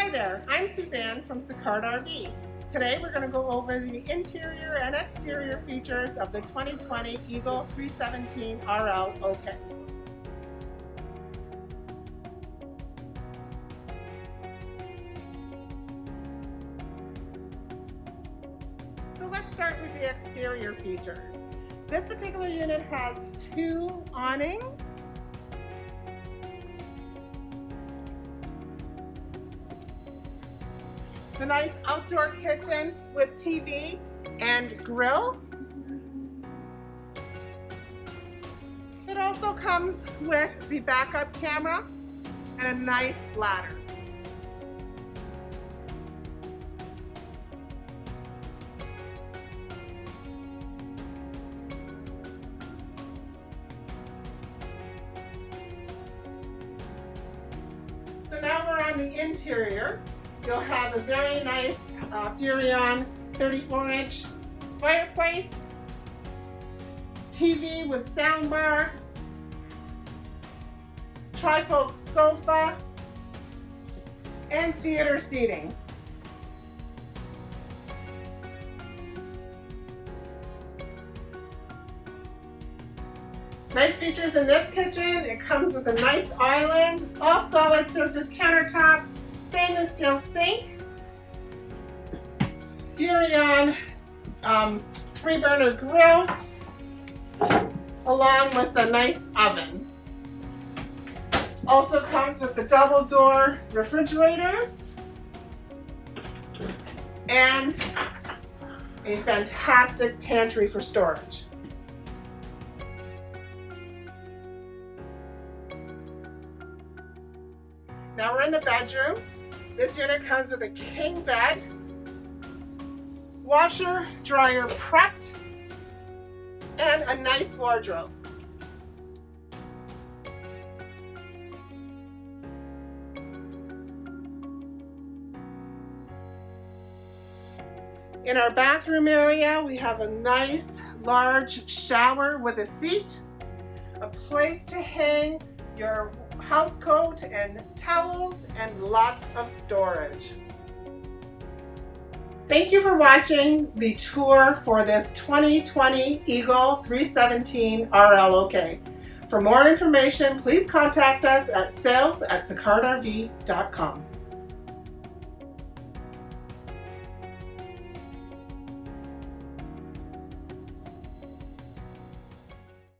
Hi there, I'm Suzanne from Sicard RV. Today we're going to go over the interior and exterior features of the 2020 Eagle 317 RL OK. So let's start with the exterior features. This particular unit has 2 awnings, the nice outdoor kitchen with TV and grill. It also comes with the backup camera and a nice ladder. So now we're on the interior. You'll have a very nice Furrion 34-inch fireplace, TV with soundbar, trifold sofa, and theater seating. Nice features in this kitchen. It comes with a nice island, all solid surface countertops, stainless steel sink, Furrion 3-burner grill, along with a nice oven. Also comes with a double door refrigerator and a fantastic pantry for storage. Now we're in the bedroom. This unit comes with a king bed, washer, dryer prepped, and a nice wardrobe. In our bathroom area, we have a nice large shower with a seat, a place to hang your house coat and towels, and lots of storage. Thank you for watching the tour for this 2020 Eagle 317 RL OK. For more information, please contact us at sales@sicardrv.com.